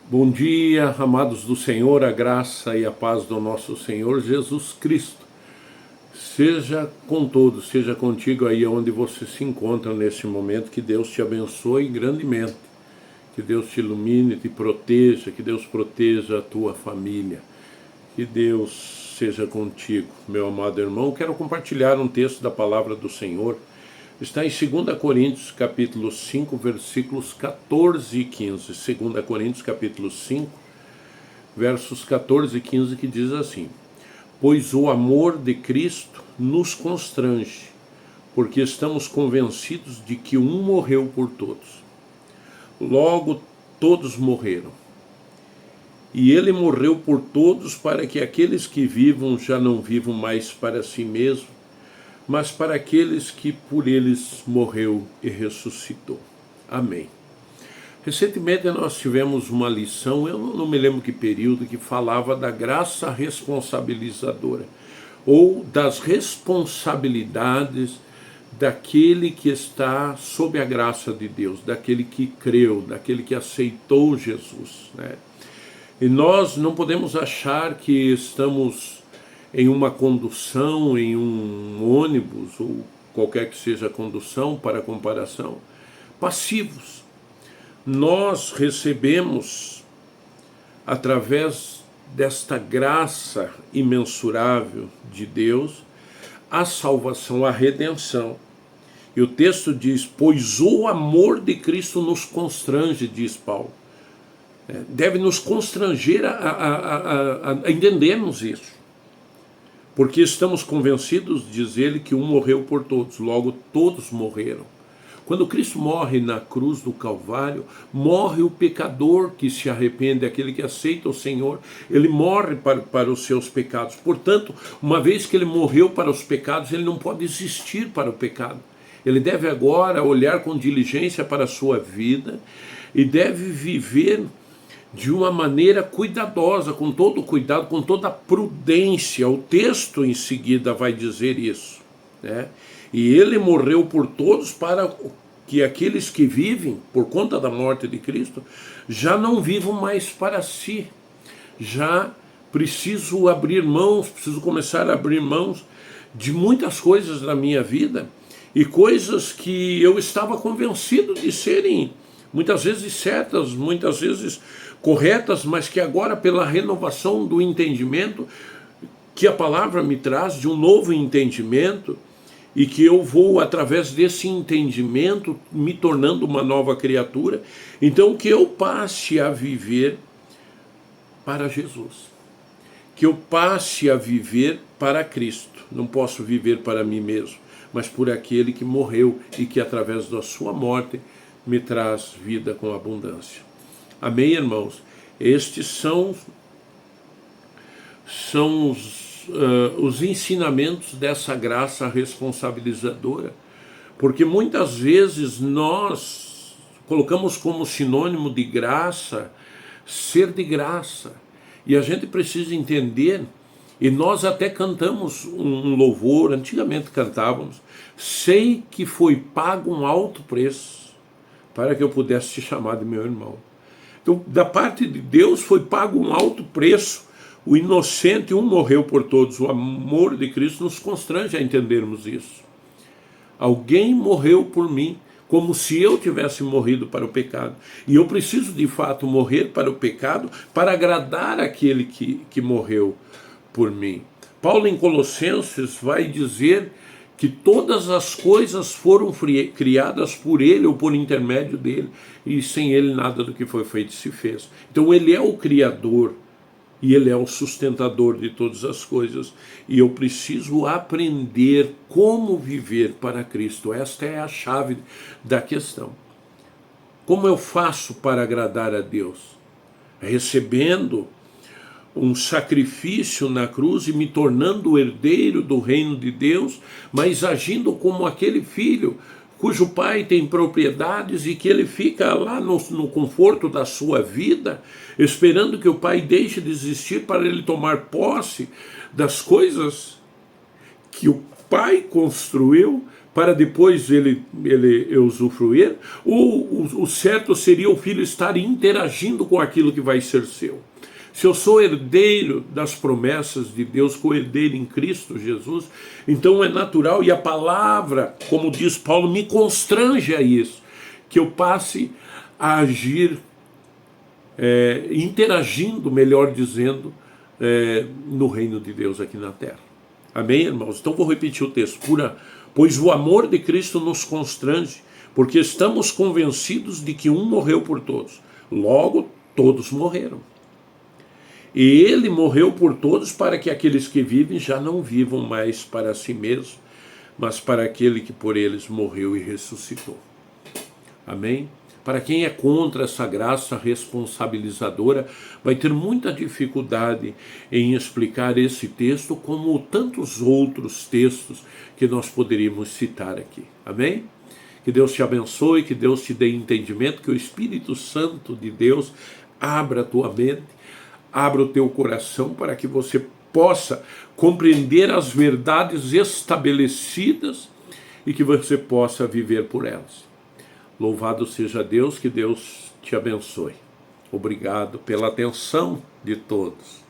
Bom dia, amados do Senhor, a graça e a paz do nosso Senhor Jesus Cristo. Seja com todos, seja contigo aí onde você se encontra nesse momento, que Deus te abençoe grandemente, que Deus te ilumine, te proteja, que Deus proteja a tua família, que Deus seja contigo. Meu amado irmão, quero compartilhar um texto da palavra do Senhor. Está em 2 Coríntios, capítulo 5, versículos 14 e 15. 2 Coríntios, capítulo 5, versos 14 e 15, que diz assim: Pois o amor de Cristo nos constrange, porque estamos convencidos de que um morreu por todos. Logo, todos morreram. E ele morreu por todos para que aqueles que vivam já não vivam mais para si mesmos, mas para aqueles que por eles morreu e ressuscitou. Amém. Recentemente nós tivemos uma lição, eu não me lembro que período, que falava da graça responsabilizadora, ou das responsabilidades daquele que está sob a graça de Deus, daquele que creu, daquele que aceitou Jesus, né? E nós não podemos achar que estamos em uma condução, em um ônibus, ou qualquer que seja a condução para comparação, passivos. Nós recebemos, através desta graça imensurável de Deus, a salvação, a redenção. E o texto diz, pois o amor de Cristo nos constrange, diz Paulo. Deve nos constranger a entendermos isso. Porque estamos convencidos, diz ele, que um morreu por todos, logo todos morreram. Quando Cristo morre na cruz do Calvário, morre o pecador que se arrepende, aquele que aceita o Senhor, ele morre para os seus pecados. Portanto, uma vez que ele morreu para os pecados, ele não pode existir para o pecado. Ele deve agora olhar com diligência para a sua vida e deve viver de uma maneira cuidadosa, com todo cuidado, com toda prudência. O texto em seguida vai dizer isso, né? E ele morreu por todos para que aqueles que vivem por conta da morte de Cristo já não vivam mais para si. Já preciso abrir mãos, preciso começar a abrir mãos de muitas coisas da minha vida, e coisas que eu estava convencido de serem muitas vezes certas, muitas vezes corretas, mas que agora, pela renovação do entendimento que a palavra me traz, de um novo entendimento, e que eu vou, através desse entendimento, me tornando uma nova criatura, então que eu passe a viver para Jesus, que eu passe a viver para Cristo. Não posso viver para mim mesmo, mas por aquele que morreu e que, através da sua morte, me traz vida com abundância. Amém, irmãos? Estes são os ensinamentos dessa graça responsabilizadora, porque muitas vezes nós colocamos como sinônimo de graça ser de graça, e a gente precisa entender, e nós até cantamos um louvor, antigamente cantávamos, sei que foi pago um alto preço para que eu pudesse te chamar de meu irmão. Então, da parte de Deus foi pago um alto preço, o inocente, um morreu por todos. O amor de Cristo nos constrange a entendermos isso. Alguém morreu por mim, como se eu tivesse morrido para o pecado. E eu preciso de fato morrer para o pecado, para agradar aquele que morreu por mim. Paulo em Colossenses vai dizer que todas as coisas foram criadas por ele ou por intermédio dele, e sem ele nada do que foi feito se fez. Então ele é o Criador e ele é o sustentador de todas as coisas, e eu preciso aprender como viver para Cristo. Esta é a chave da questão. Como eu faço para agradar a Deus? Recebendo um sacrifício na cruz e me tornando herdeiro do reino de Deus, mas agindo como aquele filho cujo pai tem propriedades e que ele fica lá no conforto da sua vida, esperando que o pai deixe de existir para ele tomar posse das coisas que o pai construiu para depois ele usufruir, ou o certo seria o filho estar interagindo com aquilo que vai ser seu? Se eu sou herdeiro das promessas de Deus, co-herdeiro em Cristo Jesus, então é natural, e a palavra, como diz Paulo, me constrange a isso, que eu passe a agir, interagindo, melhor dizendo, no reino de Deus aqui na terra. Amém, irmãos? Então vou repetir o texto. Pois o amor de Cristo nos constrange, porque estamos convencidos de que um morreu por todos, logo todos morreram. E ele morreu por todos para que aqueles que vivem já não vivam mais para si mesmos, mas para aquele que por eles morreu e ressuscitou. Amém? Para quem é contra essa graça responsabilizadora, vai ter muita dificuldade em explicar esse texto, como tantos outros textos que nós poderíamos citar aqui. Amém? Que Deus te abençoe, que Deus te dê entendimento, que o Espírito Santo de Deus abra a tua mente, abra o teu coração para que você possa compreender as verdades estabelecidas e que você possa viver por elas. Louvado seja Deus, que Deus te abençoe. Obrigado pela atenção de todos.